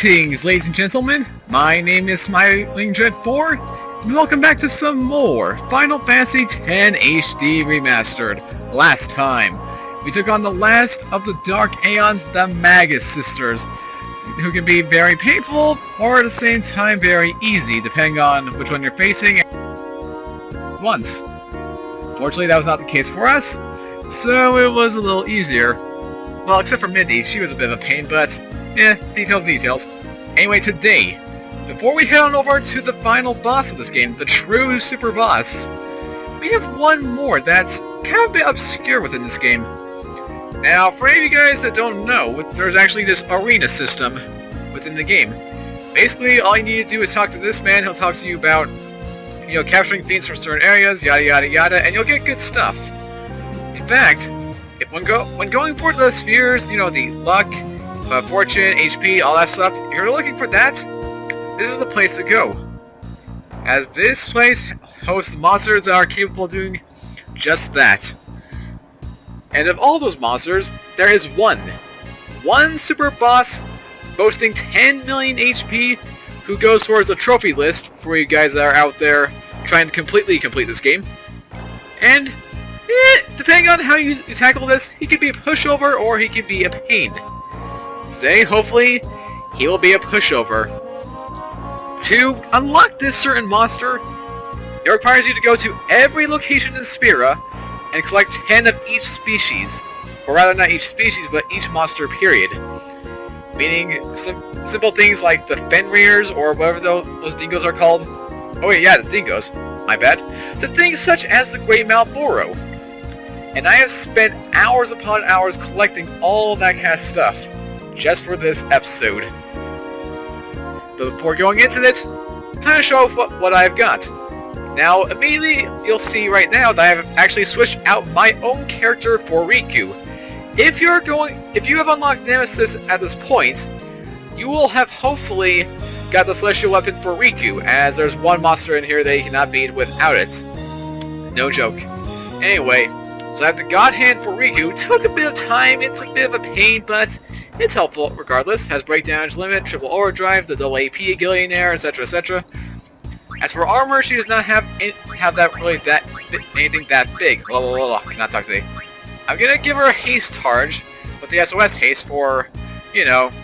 Greetings, ladies and gentlemen. My name is Smiling Dread 4, and welcome back to some more Final Fantasy X HD Remastered. Last time, we took on the last of the Dark Aeons, the Magus Sisters, who can be very painful, or at the same time very easy, depending on which one you're facing once. Fortunately, that was not the case for us, so it was a little easier. Well, except for Mindy, she was a bit of a pain, but details. Anyway, today, before we head on over to the final boss of this game, the true super boss, we have one more that's kind of a bit obscure within this game. Now, for any of you guys that don't know, there's actually this arena system within the game. Basically, all you need to do is talk to this man. He'll talk to you about, capturing feats from certain areas, yada yada yada, and you'll get good stuff. In fact, when going for the spheres, the luck, fortune, HP, all that stuff, if you're looking for that, this is the place to go. As this place hosts monsters that are capable of doing just that. And of all those monsters, there is one super boss boasting 10 million HP who goes towards the trophy list for you guys that are out there trying to completely complete this game. And depending on how you tackle this, he could be a pushover or he could be a pain. Today, hopefully, he will be a pushover. To unlock this certain monster, it requires you to go to every location in Spira and collect 10 of each species. Or rather, not each species, but each monster, period. Meaning, simple things like the Fenrir's or whatever those dingoes are called. Oh wait, yeah, the dingoes. My bad. To things such as the Great Malboro. And I have spent hours upon hours collecting all that kind of stuff just for this episode. But before going into it, time to show off what I've got. Now, immediately you'll see right now that I have actually switched out my own character for Riku. If you have unlocked Nemesis at this point, you will have hopefully got the Celestial Weapon for Riku, as there's one monster in here that you cannot beat without it. No joke. Anyway, so I have the God Hand for Riku. Took a bit of time, it's a bit of a pain, but it's helpful regardless. Has breakdown limit, triple overdrive, the double AP, Gillionaire, etc, etc. As for armor, she does not have anything that big. Cannot talk today. I'm gonna give her a haste charge with the SOS haste for,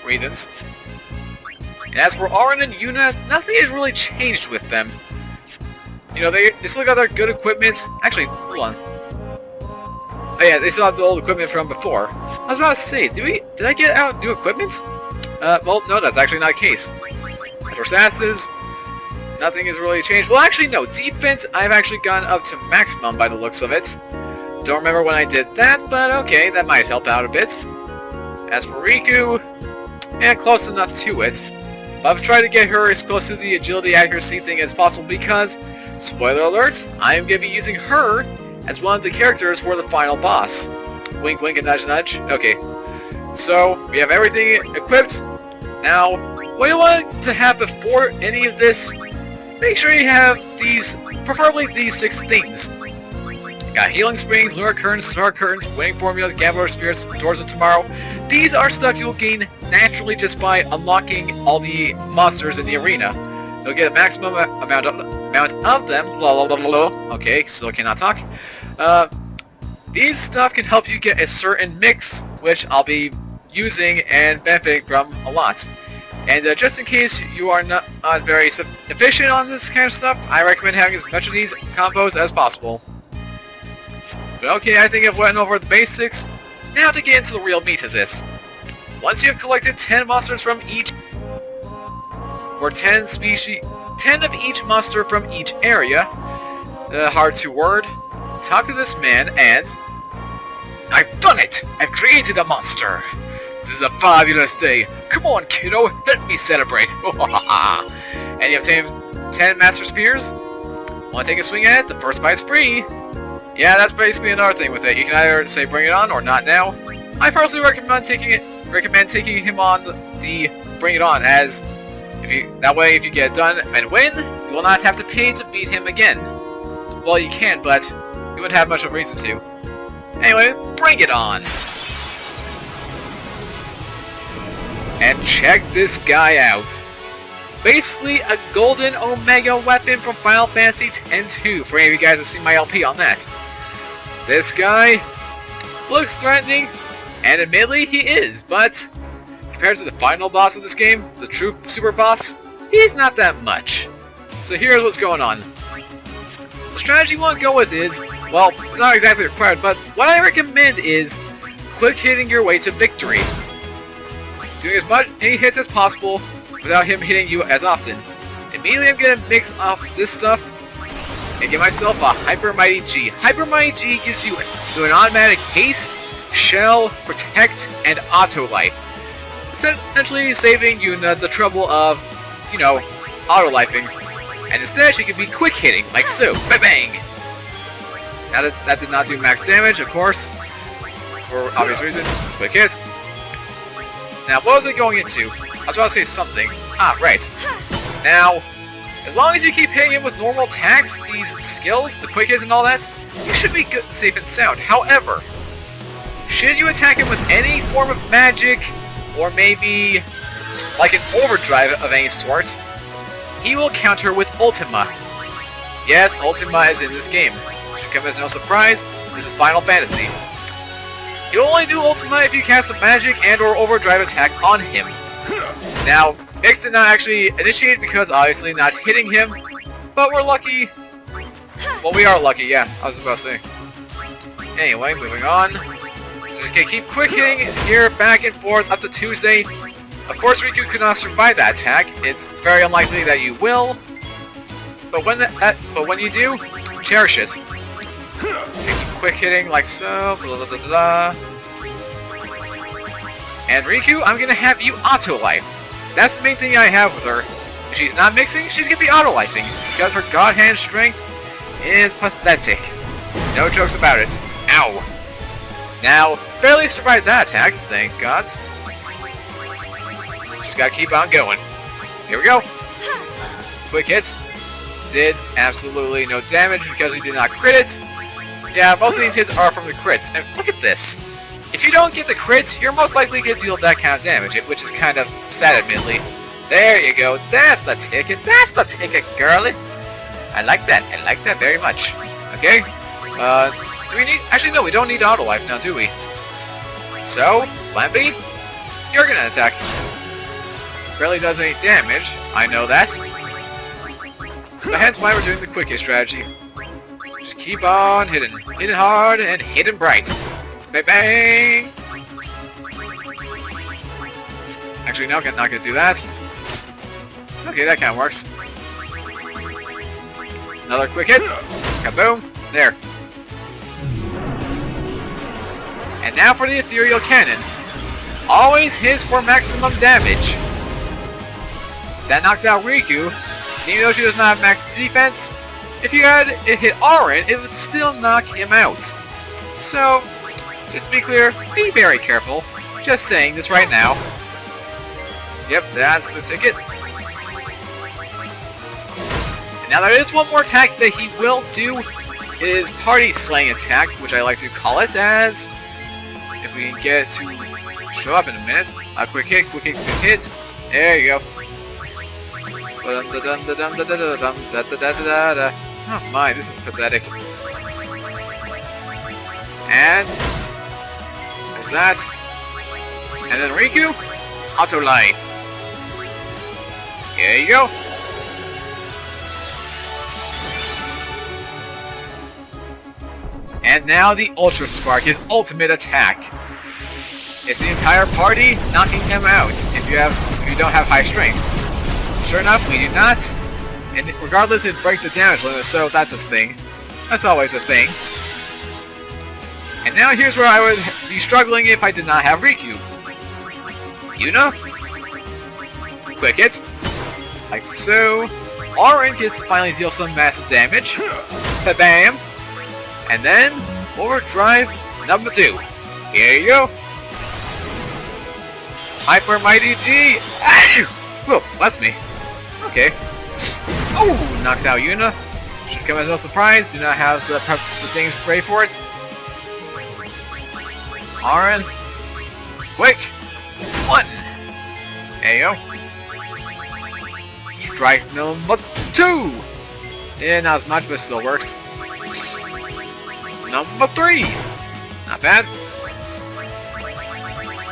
reasons. And as for Auron and Yuna, nothing has really changed with them. They still got their good equipment. Actually, hold on. Oh yeah, they still have the old equipment from before. I was about to say, did I get out new equipment? Well, no, that's actually not the case. As for statuses, nothing has really changed. Well, actually, no. Defense, I've actually gone up to maximum by the looks of it. Don't remember when I did that, but okay, that might help out a bit. As for Riku, close enough to it. But I've tried to get her as close to the agility accuracy thing as possible because, spoiler alert, I am going to be using her as one of the characters for the final boss. Wink wink and nudge nudge. Okay. So, we have everything equipped. Now, what you want to have before any of this, make sure you have preferably these 6 things. Got Healing Springs, Lunar Currents, Star Curtains, Winning Formulas, Gambler Spirits, Doors of Tomorrow. These are stuff you'll gain naturally just by unlocking all the monsters in the arena. You'll get a maximum amount of them. Okay, still cannot talk. These stuff can help you get a certain mix, which I'll be using and benefiting from a lot. And just in case you are not very efficient on this kind of stuff, I recommend having as much of these combos as possible. But okay, I think I've went over the basics. Now to get into the real meat of this. Once you have collected 10 monsters from each, or 10 of each monster from each area, hard to word, talk to this man and... I've done it! I've created a monster! This is a fabulous day! Come on, kiddo, let me celebrate! And you have 10 Master Spheres? Want to take a swing at it? The first fight's free! Yeah, that's basically another thing with it. You can either say bring it on or not now. I personally recommend taking him on the bring it on, as that way if you get it done and win, you will not have to pay to beat him again. Well, you can, but you wouldn't have much of a reason to. Anyway, bring it on! And check this guy out. Basically a golden Omega weapon from Final Fantasy X-2, for any of you guys who see my LP on that. This guy looks threatening, and admittedly he is, but compared to the final boss of this game, the true super boss, he's not that much. So here's what's going on. The strategy you want to go with is, well, it's not exactly required, but what I recommend is quick hitting your way to victory. Doing as many hits as possible without him hitting you as often. Immediately I'm going to mix off this stuff and get myself a Hyper Mighty G. Hyper Mighty G gives you an automatic haste, shell, protect, and auto life. Essentially saving you the trouble of, you know, auto-lifing. And instead she can be quick hitting, like so. Bang bang! Now that did not do max damage, of course, for obvious reasons. Quick hits. Now what was it going into? I was about to say something. Ah, right. Now, as long as you keep hitting him with normal attacks, these skills, the quick hits and all that, you should be good, safe and sound. However, should you attack him with any form of magic, or maybe like an overdrive of any sort, he will counter with Ultima. Yes, Ultima is in this game. Should come as no surprise, this is Final Fantasy. You'll only do Ultima if you cast a magic and or overdrive attack on him. Now, X did not actually initiate because obviously not hitting him, but we're lucky. Well, we are lucky, yeah, I was about to say. Anyway, moving on. So just gonna keep quick hitting here, back and forth, up to Tuesday. Of course, Riku could not survive that attack. It's very unlikely that you will. But when you do, cherish it. Keep quick hitting like so. Blah, blah, blah, blah. And Riku, I'm gonna have you auto life. That's the main thing I have with her. If she's not mixing, she's gonna be auto lifing because her God Hand strength is pathetic. No jokes about it. Ow. Now, barely survived that attack, thank God. Just gotta keep on going. Here we go. Quick hit. Did absolutely no damage because we did not crit it. Yeah, most of these hits are from the crits. And look at this. If you don't get the crits, you're most likely going to deal that kind of damage, which is kind of sad, admittedly. There you go. That's the ticket. That's the ticket, girlie. I like that. I like that very much. Okay. Do we need... Actually, no, we don't need auto life now, do we? So, plan B, you're going to attack. Barely does any damage. I know that. But hence why we're doing the quickest strategy. Just keep on hitting. Hitting hard and hitting bright. Bang bang! Actually, no, not gonna do that. Okay, that kind of works. Another quick hit. Kaboom! There. And now for the Ethereal Cannon. Always hits for maximum damage. That knocked out Riku. Even though she does not have max defense, if you had it hit Auron, it would still knock him out. So, just to be clear, be very careful. Just saying this right now. Yep, that's the ticket. And now there is one more attack that he will do. His party slaying attack, which I like to call it as. If we can get it to show up in a minute. A quick hit, quick hit, quick hit. There you go. Oh my, this is pathetic. And there's that. And then Riku, auto life. Here you go. And now the Ultra Spark, his ultimate attack. It's the entire party knocking him out if you don't have high strength. Sure enough, we do not. And regardless, it breaks the damage limit, so that's a thing. That's always a thing. And now here's where I would be struggling if I did not have Riku. Yuna? Quick hit. Like so. Auron gets to finally deal some massive damage. Bam! And then, overdrive number 2. Here you go. Hyper Mighty G! Whoa, bless me. Okay. Oh, knocks out Yuna. Should come as no surprise. Do not have the things ready for it. Auron. Quick. 1. Ayo. Strike number 2! Yeah, not as much, but still works. Number 3! Not bad.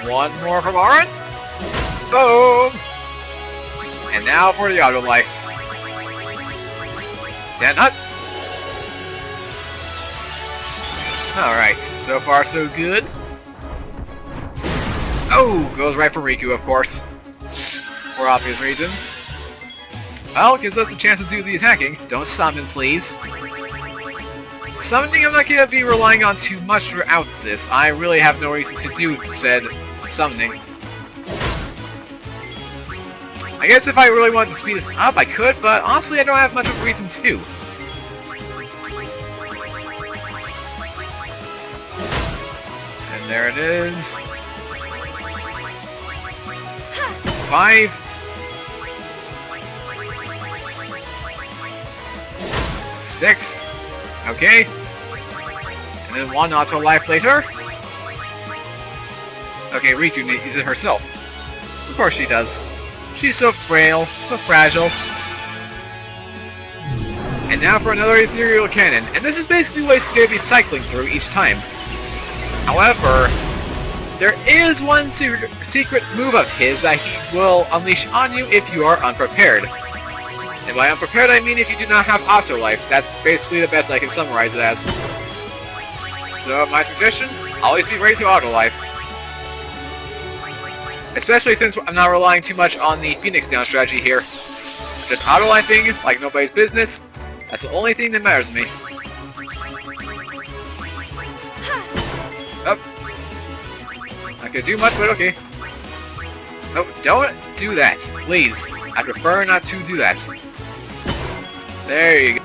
One more from Aaron. Boom! And now for the auto life. 10 hut. Alright, so far so good. Oh, goes right for Riku, of course. For obvious reasons. Well, gives us a chance to do the attacking. Don't summon, please. Summoning I'm not going to be relying on too much throughout this. I really have no reason to do said summoning. I guess if I really wanted to speed this up, I could, but honestly I don't have much of a reason to. And there it is. 5. 6. Okay. And then 1 auto life later. Okay, Riku needs it herself. Of course she does. She's so frail, so fragile. And now for another ethereal cannon. And this is basically what it's going to be cycling through each time. However, there is one secret move of his that he will unleash on you if you are unprepared. And by unprepared I mean if you do not have auto life. That's basically the best I can summarize it as. So my suggestion, always be ready to auto life. Especially since I'm not relying too much on the Phoenix down strategy here. Just auto lifing like nobody's business. That's the only thing that matters to me. Oh. Not gonna do much, but okay. Oh, don't do that, please. I prefer not to do that. There you go.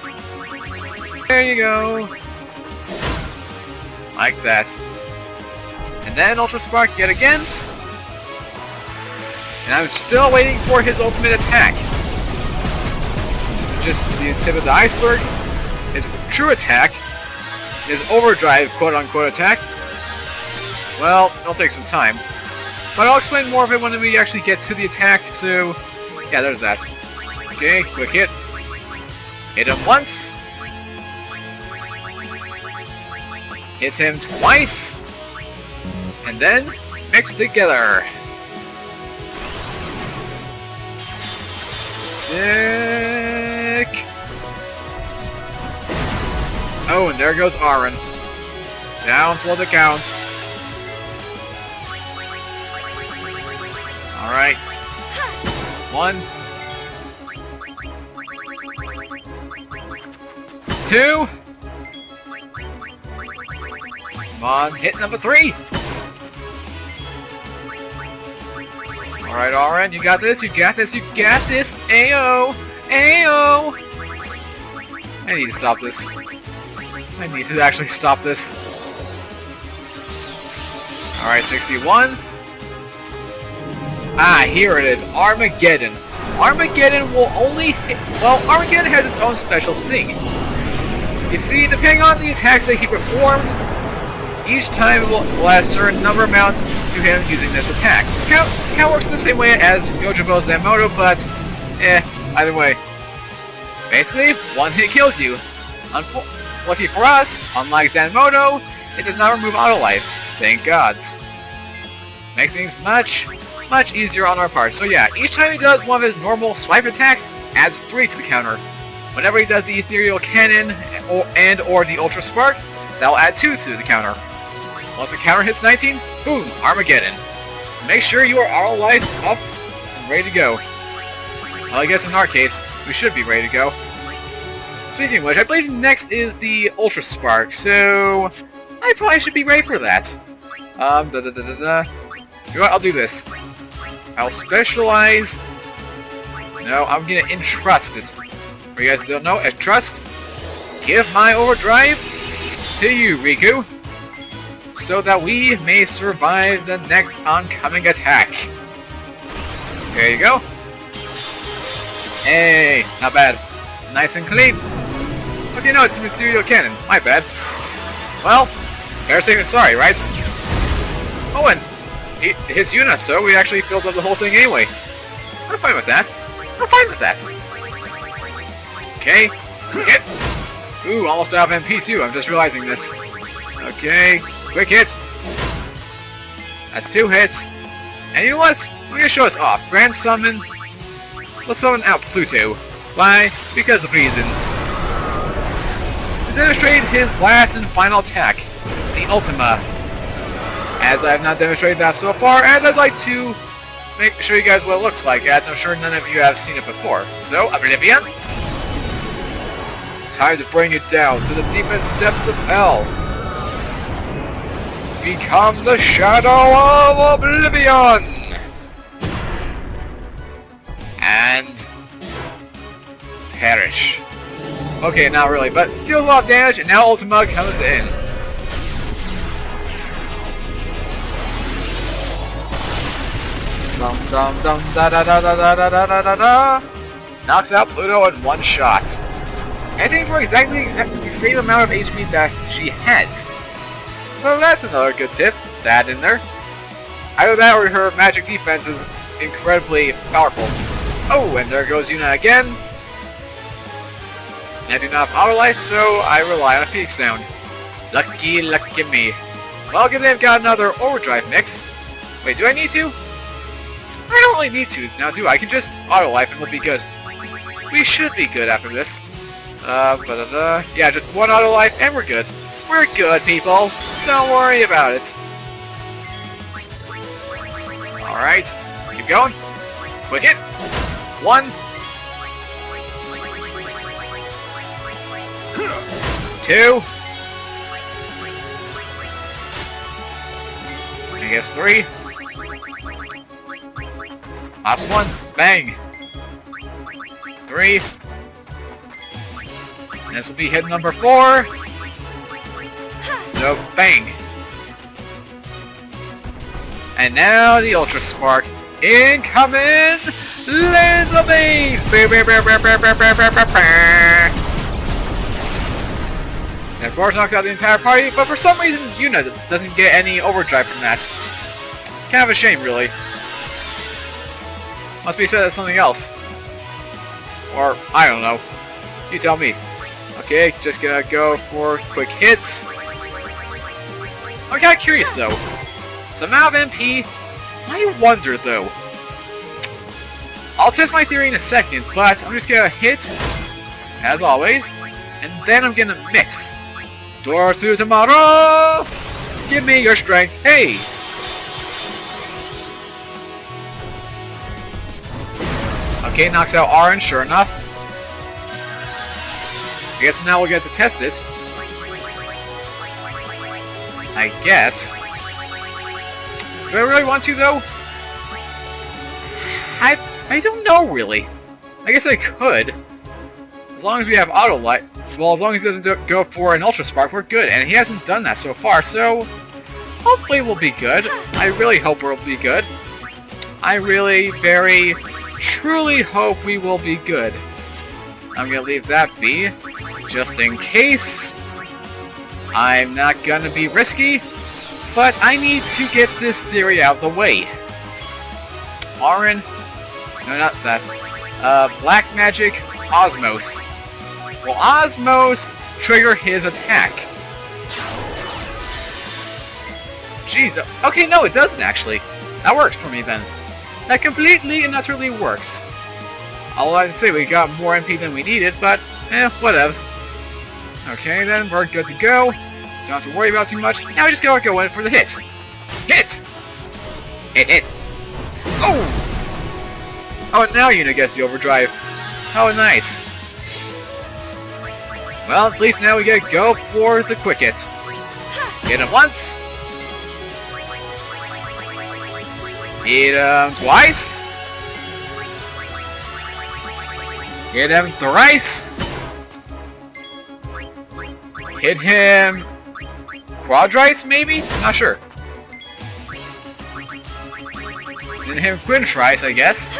There you go. Like that. And then Ultra Spark yet again. And I'm still waiting for his ultimate attack. This is just the tip of the iceberg. His true attack. His overdrive quote-unquote attack. Well, it'll take some time. But I'll explain more of it when we actually get to the attack, so... yeah, there's that. Okay, quick hit. Hit him once. Hit him twice. And then, mix together. Sick! Oh, and there goes Aaron. Down for the count. Alright. 1. 2. Come on, hit number 3. Alright, Aaron, you got this, you got this, you got this! Ayo! Ayo! I need to stop this. I need to actually stop this. Alright, 61. Ah, here it is, Armageddon. Armageddon will only hit... well, Armageddon has its own special thing. You see, depending on the attacks that he performs, each time it will add a certain number amount to him using this attack. It kind of works in the same way as Yojibo's Zanmoto, but either way. Basically, one hit kills you. Lucky for us, unlike Zanmoto, it does not remove auto life. Thank gods. Makes things much easier on our part. So yeah, each time he does one of his normal swipe attacks, adds 3 to the counter. Whenever he does the Ethereal Cannon or the Ultra Spark, that'll add 2 to the counter. Once the counter hits 19, boom, Armageddon. So make sure you are all lifed up and ready to go. Well, I guess in our case, we should be ready to go. Speaking of which, I believe next is the Ultra Spark, so I probably should be ready for that. You know what, I'll do this. I'll specialize... no, I'm gonna entrust it. For you guys who don't know, entrust, give my overdrive to you, Riku, so that we may survive the next oncoming attack. There you go. Hey, not bad. Nice and clean. Okay, no, it's an Ethereal Cannon. My bad. Well, better safe than sorry, right? Oh, and it hits Yuna, so it actually fills up the whole thing anyway. I'm fine with that. I'm fine with that. Okay. Hit. Ooh, almost out of MP too. I'm just realizing this. Okay. Quick hit. That's 2 hits. And you know what? I'm gonna show us off. Grand Summon. Let's summon out Pluto. Why? Because of reasons. To demonstrate his last and final attack, the Ultima. As I have not demonstrated that so far, and I'd like to show you guys what it looks like, as I'm sure none of you have seen it before. So, Oblivion. Time to bring it down to the deepest depths of hell. Become the Shadow of Oblivion! And perish. Okay, not really, but deal a lot of damage, and now Ultima comes in. Dum dum dum da da da da da da da da da. Knocks out Pluto in one shot. Hitting for exactly the same amount of HP that she has. So that's another good tip to add in there. Either that or her magic defense is incredibly powerful. Oh, and there goes Yuna again. I do not have auto life, so I rely on a Phoenix Sound. Lucky, lucky me. Well, good they've got another overdrive mix. Wait, do I need to? I don't really need to now, do I? I can just auto life and we'll be good. We should be good after this. Yeah, just 1 auto life and we're good. We're good, people. Don't worry about it. Alright, keep going. Quick hit. 1. 2. I guess 3. Last one. Bang. 3. And this will be hit number 4. So, bang. And now the Ultra Spark. Incoming! Laser Beam! And of course knocks out the entire party, but for some reason Yuna doesn't get any overdrive from that. Kind of a shame, really. Must be said as something else. Or, I don't know. You tell me. Okay, just gonna go for quick hits. I'm kinda curious though. So I'm out of MP. I wonder though. I'll test my theory in a second, but I'm just gonna hit, as always, and then I'm gonna mix. Doors to tomorrow! Give me your strength, hey! Okay, knocks out Orange, sure enough. I guess now we'll get to test it. I guess. Do I really want to, though? I don't know, really. I guess I could. As long as we have auto light. Well, as long as he doesn't go for an Ultra Spark, we're good. And he hasn't done that so far, so hopefully we'll be good. I really hope we'll be good. I really, very, truly hope we will be good. I'm gonna leave that be, just in case. I'm not gonna be risky, but I need to get this theory out of the way. Auron. No, not that. Black Magic, Osmos. Will Osmos trigger his attack? Jeez, okay, no, it doesn't actually. That works for me then. That completely and utterly works. All I can say, we got more MP than we needed, but, whatevs. Okay, then, we're good to go. Don't have to worry about too much. Now we just gotta go in for the hit. Hit! Hit, hit! Oh! Oh, and now Yuna gets the overdrive. Oh, nice. Well, at least now we gotta go for the quick hits. Hit him once. Hit him twice. Hit him thrice. Hit him quadrice, maybe? Not sure. Then hit him quintrice, I guess.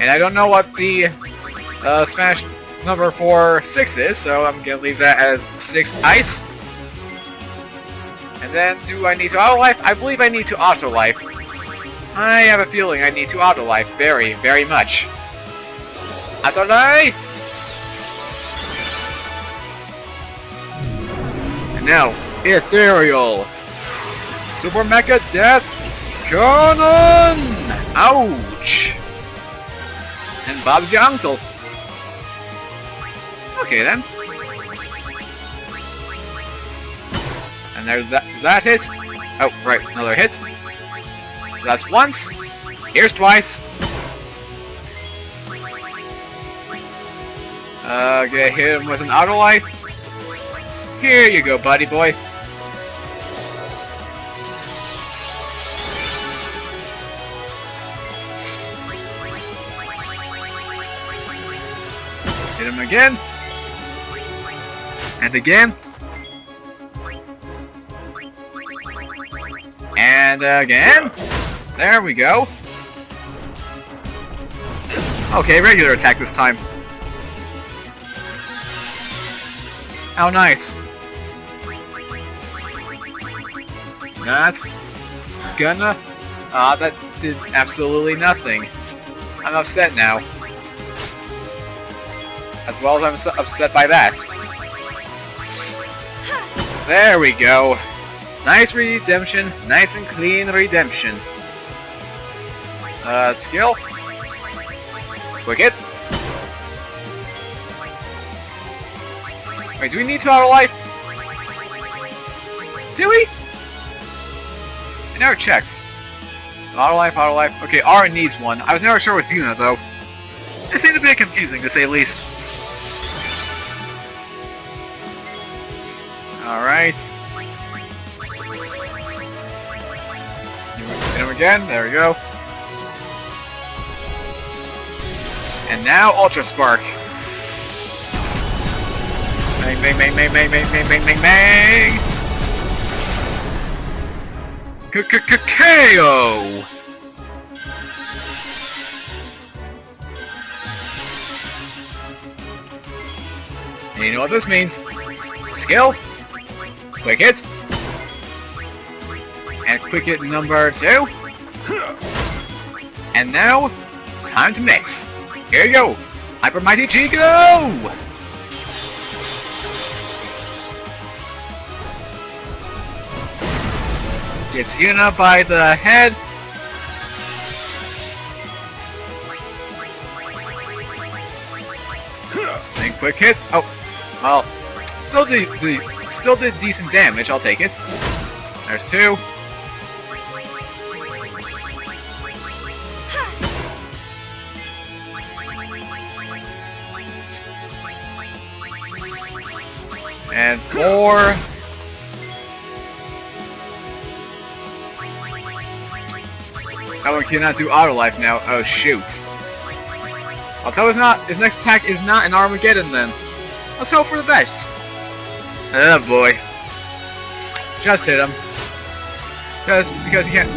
And I don't know what the Spanish number for 6 is, so I'm gonna leave that as 6 ice. And then, do I need to auto life? I believe I need to auto life. I have a feeling I need to auto-life very, very much. Auto-life! And now, Ethereal! Super Mecha Death Cannon! Ouch! And Bob's your uncle. Okay then. And there's that. Is that hit? Oh, right, another hit. So that's once. Here's twice. Get hit him with an auto life. Here you go, buddy boy. Hit him again. And again. And again. There we go. Okay, regular attack this time. How nice. That's gonna... that did absolutely nothing. I'm upset now. As well as I'm upset by that. There we go. Nice redemption. Nice and clean redemption. Skill. Quick hit. Wait, do we need to auto life? Do we? I never checked. Auto life, auto life. Okay, R needs one. I was never sure with Yuna though. It seemed a bit confusing to say the least. Alright. Hit him again, there we go. And now Ultra Spark. Bang, bang, bang, bang, bang, bang, bang, bang, bang, bang! KO! And you know what this means. Skill. Quick hit. And quick hit number 2. And now, time to mix. Here you go. Hyper Mighty Chico! Gets Yuna by the head. Then quick hit. Oh, well, still did decent damage. I'll take it. There's 2. And 4. That one cannot do auto life now. Oh shoot! I'll tell his next attack is not an Armageddon then. Let's hope for the best. Oh boy! Just hit him. Because he can't.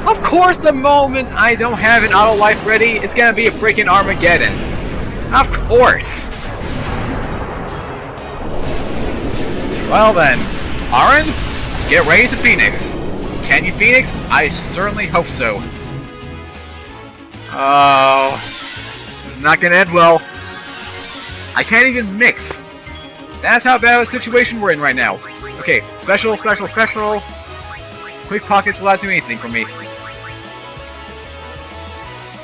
Of course, the moment I don't have an auto life ready, it's gonna be a freaking Armageddon. Of course. Well then, Aaron, get ready to Phoenix. Can you Phoenix? I certainly hope so. Oh, this is not gonna end well. I can't even mix. That's how bad of a situation we're in right now. Okay, special, special, special. Quick pockets will not do anything for me.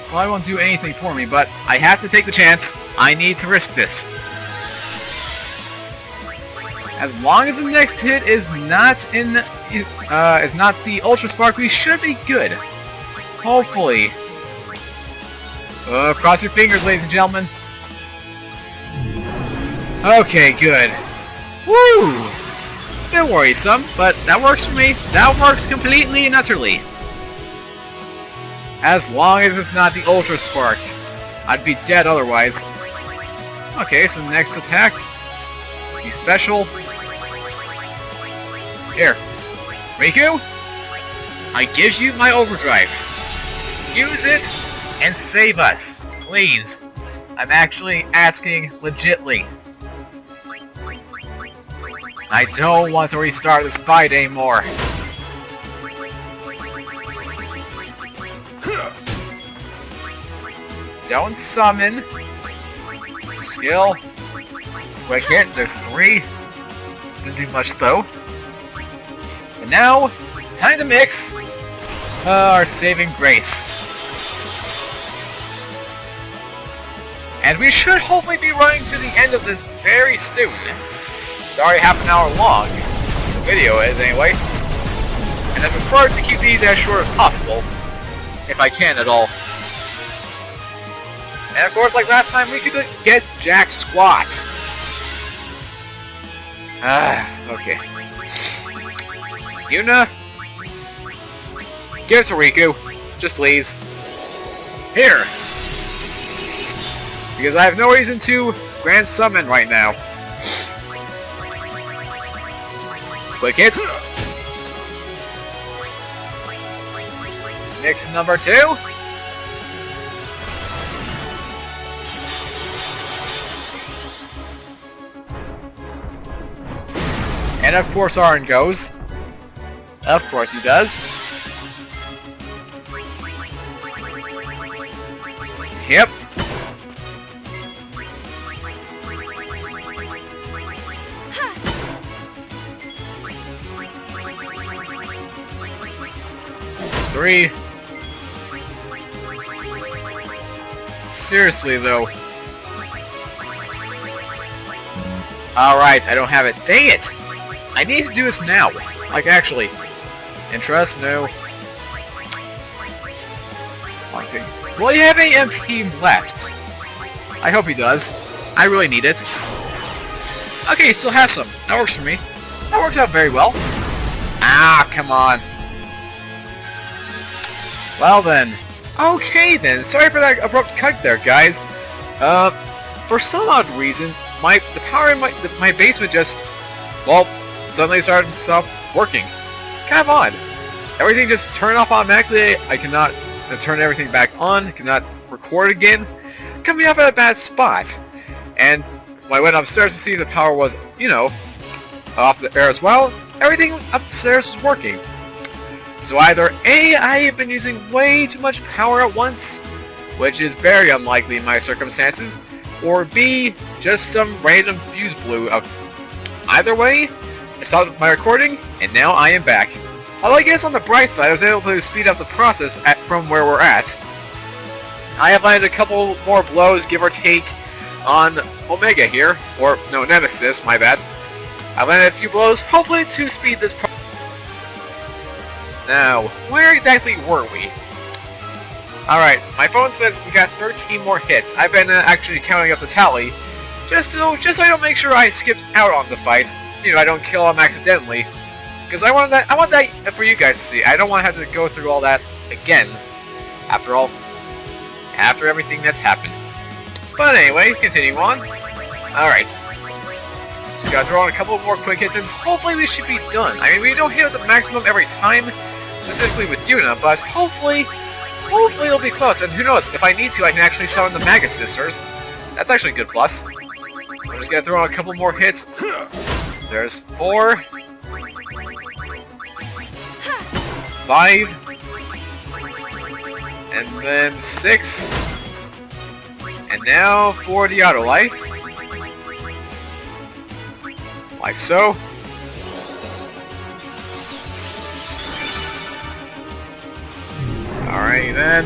Well, I won't do anything for me, but I have to take the chance. I need to risk this. As long as the next hit is not the Ultra Spark, we should be good. Hopefully. Cross your fingers, ladies and gentlemen. Okay, good. Woo! Bit worrisome, but that works for me. That works completely and utterly. As long as it's not the Ultra Spark. I'd be dead otherwise. Okay, so next attack. See special. Here. Riku, I give you my overdrive. Use it and save us, please. I'm actually asking legitly. I don't want to restart this fight anymore. don't summon. Skill. Quick hit, there's 3. Didn't do much though. But now, time to mix our saving grace. And we should hopefully be running to the end of this very soon. It's already half an hour long. The video is, anyway. And I've preferred to keep these as short as possible, if I can at all. And of course, like last time, we could get jack squat. Okay. Yuna, give it to Riku, just please. Here. Because I have no reason to Grand Summon right now. Quick hits. Mix number 2. And of course Arn goes. Of course he does. Yep. Three. Seriously though. Alright, I don't have it. Dang it! I need to do this now. Like actually. Interest? No. One thing. Will he have any MP left? I hope he does. I really need it. Okay, he still has some. That works for me. That works out very well. Ah, come on. Well then. Okay then. Sorry for that abrupt cut there, guys. For some odd reason, the power in my basement just, well, suddenly started to stop working. Kind of odd. Everything just turned off automatically. I cannot turn everything back on. Cannot record again. Coming off at a bad spot. And when I went upstairs to see if the power was, you know, off the air as well, everything upstairs was working. So either A, I have been using way too much power at once, which is very unlikely in my circumstances, or B, just some random fuse blew up. Either way, I stopped my recording, and now I am back. Although I guess on the bright side, I was able to speed up the process from where we're at. I have landed a couple more blows, give or take, on Omega here, or no, Nemesis, my bad. I landed a few blows, hopefully to speed this process. Now, where exactly were we? Alright, my phone says we got 13 more hits. I've been actually counting up the tally, just so I don't make sure I skipped out on the fight. You know, I don't kill him accidentally. Because I want that for you guys to see. I don't want to have to go through all that again. After all, after everything that's happened. But anyway, continue on. Alright. Just gotta throw on a couple more quick hits and hopefully we should be done. I mean, we don't hit the maximum every time, specifically with Yuna, but hopefully it'll be close. And who knows, if I need to, I can actually summon the Magus Sisters. That's actually a good plus. I'm just gonna throw on a couple more hits. There's 4. 5. And then 6. And now for the auto life. Like so. Alrighty then.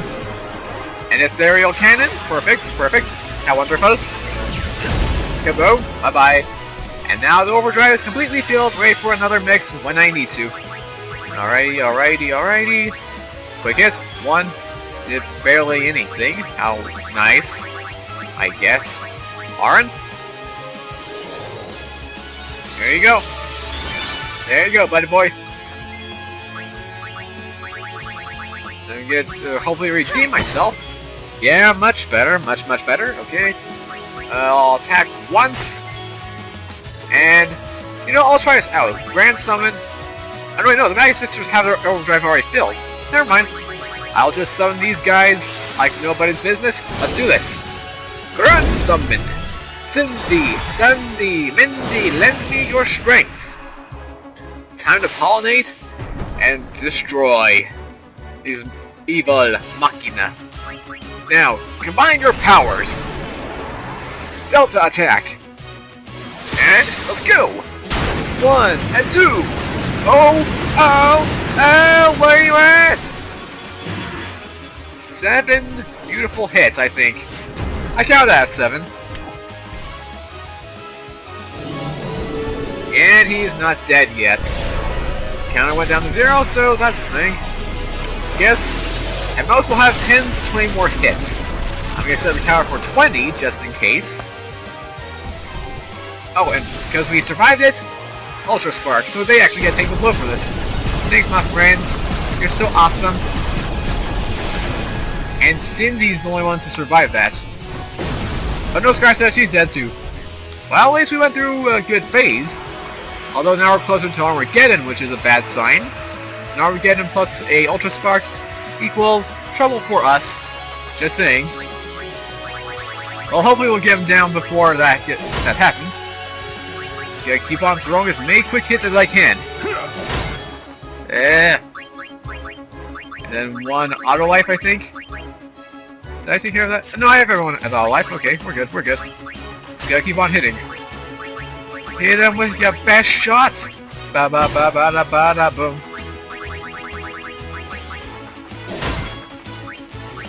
An ethereal cannon. Perfect, perfect. How wonderful. Kaboom. Bye-bye. And now the overdrive is completely filled, ready for another mix when I need to. Alrighty, alrighty, alrighty. Quick hit. 1. Did barely anything. How nice. I guess. Aaron? There you go. There you go, buddy boy. I'm gonna hopefully redeem myself. Yeah, much better. Much better. Okay. I'll attack once. And, you know, I'll try this out. Grand Summon. I don't know, the Magus Sisters have their overdrive already filled. Never mind. I'll just summon these guys like nobody's business. Let's do this. Grand Summon. Cindy, Sandy, Mindy, lend me your strength. Time to pollinate and destroy these evil machina. Now, combine your powers. Delta attack. And let's go. 1 and 2. Oh, where are you at? 7 beautiful hits, I think. I count that as 7. And he's not dead yet. Counter went down to 0, so that's the thing. Guess at most we'll have 10 to 20 more hits. I'm gonna set the counter for 20 just in case. Oh, and because we survived it, Ultra Spark, so they actually get to take the blow for this. Thanks, my friends. You're so awesome. And Cindy's the only one to survive that. But no, scratch that, she's dead too. Well, at least we went through a good phase. Although now we're closer to Armageddon, which is a bad sign. And Armageddon plus a Ultra Spark equals trouble for us. Just saying. Well, hopefully we'll get him down before that happens. Just gotta keep on throwing as many quick hits as I can. And then 1 auto life, I think. Did I take care of that? No, I have everyone at auto life. Okay, we're good, we're good. Just gotta keep on hitting. Hit him with your best shots! Ba ba ba ba da ba da boom.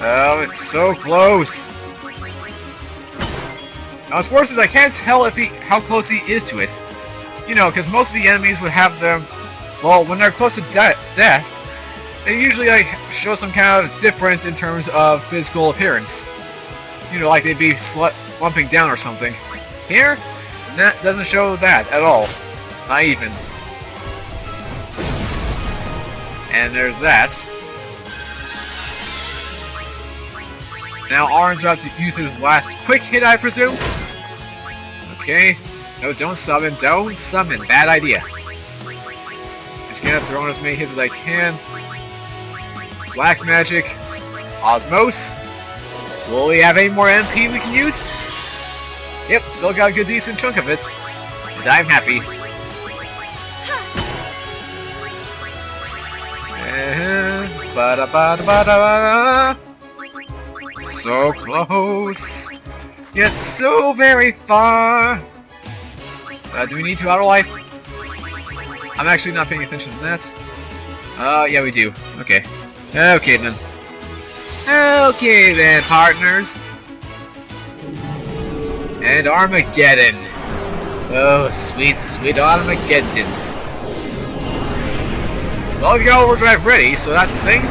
Oh, it's so close! Now, what's worse is I can't tell how close he is to it. You know, because most of the enemies would have them... Well, when they're close to death, they usually show some kind of difference in terms of physical appearance. You know, like they'd be slumping down or something. Here, that doesn't show that at all. Not even. And there's that. Now Arn's about to use his last quick hit, I presume? Okay. No, don't summon. Don't summon. Bad idea. Just gonna throw in as many hits as I can. Black Magic. Osmos. Will we have any more MP we can use? Yep, still got a good decent chunk of it. And I'm happy. Ba-da-ba-da-ba-da-ba-da. So close, yet so very far. Do we need to auto life? I'm actually not paying attention to that. Yeah, we do. Okay. Okay then. Okay then, partners. And Armageddon. Oh, sweet, sweet Armageddon. Well, we got overdrive ready, so that's the thing.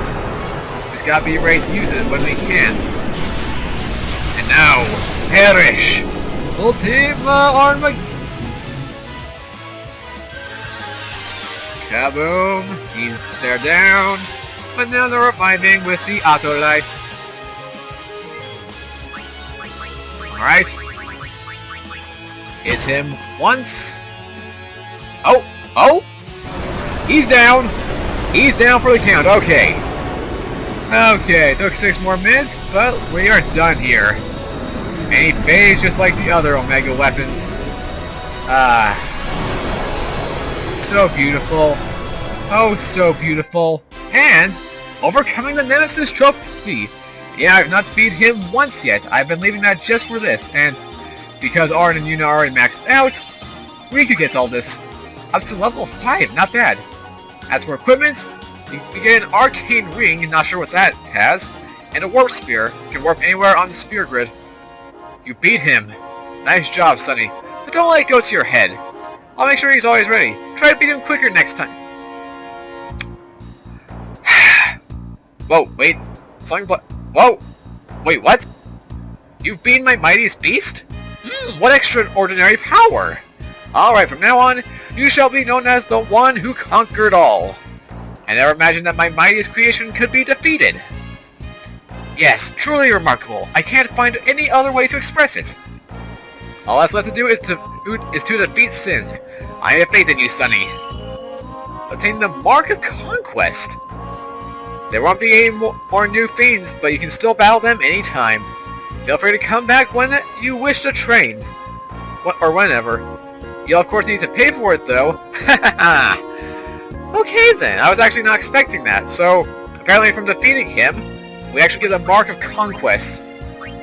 Just gotta be ready to use it when we can. And now, perish! Ultima Armageddon! Kaboom! They're down, but now they're reviving with the auto life. Alright. Hit him once. Oh! Oh! He's down! He's down for the count, okay. Okay, took 6 more minutes, but we are done here. And he fades just like the other Omega weapons. So beautiful. Oh, so beautiful. And overcoming the Nemesis trophy. Yeah, I've not defeated him once yet. I've been leaving that just for this, and because Arn and Yuna are already maxed out, Riku gets all this. Up to level 5, not bad. As for equipment, you get an arcane ring, not sure what that has, and a warp sphere. You can warp anywhere on the sphere grid. You beat him. Nice job, Sonny. But don't let it go to your head. I'll make sure he's always ready. Try to beat him quicker next time. Whoa, wait. Whoa! Wait, what? You've beaten my mightiest beast? What extraordinary power! Alright, from now on, you shall be known as the one who conquered all. I never imagined that my mightiest creation could be defeated. Yes, truly remarkable. I can't find any other way to express it. All that's left to do is to defeat Sin. I have faith in you, Sonny. Obtain the Mark of Conquest. There won't be any more new fiends, but you can still battle them anytime. Feel free to come back when you wish to train. Or whenever. You'll of course need to pay for it though. Okay then, I was actually not expecting that. So, apparently from defeating him, we actually get the Mark of Conquest.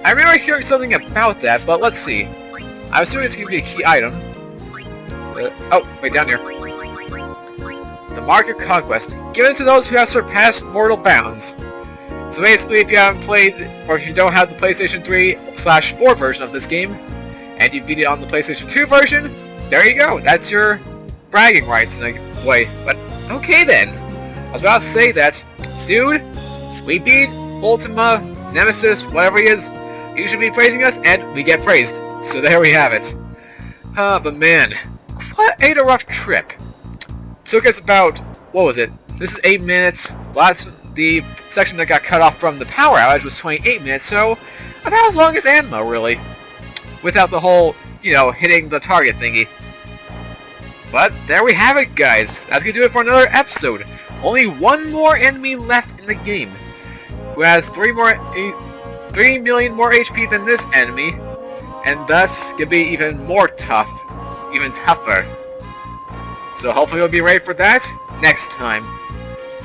I remember hearing something about that, but let's see. I'm assuming it's going to be a key item. Oh, wait, down here. The Mark of Conquest. Given to those who have surpassed mortal bounds. So basically, if you haven't played, or if you don't have the PlayStation 3/4 version of this game, and you beat it on the PlayStation 2 version, there you go. That's your bragging rights in a way. But, okay then. I was about to say that, dude, we beat Ultima, Nemesis, whatever he is. You should be praising us, and we get praised. So there we have it. But man, what a rough trip. Took us about, what was it? This is 8 minutes. The section that got cut off from the power outage was 28 minutes, so about as long as Anima, really. Without the whole, hitting the target thingy. But there we have it, guys. That's gonna do it for another episode. Only one more enemy left in the game, who has 3 million more HP than this enemy, and thus can be even more tough, even tougher. So hopefully you'll be ready for that next time.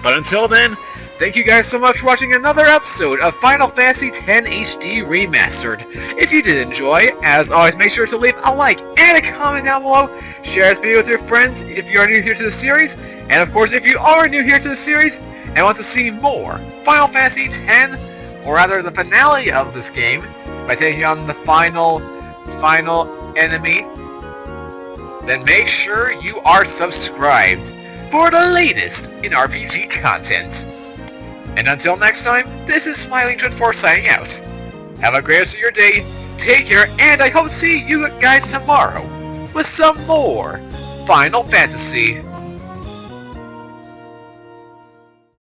But until then, thank you guys so much for watching another episode of Final Fantasy X HD Remastered. If you did enjoy, as always, make sure to leave a like and a comment down below. Share this video with your friends if you are new here to the series. And of course, if you are new here to the series and want to see more Final Fantasy X, or rather the finale of this game, by taking on the final enemy, then make sure you are subscribed for the latest in RPG content. And until next time, this is Smiling Dread 4 signing out. Have a great rest of your day, take care, and I hope to see you guys tomorrow with some more Final Fantasy.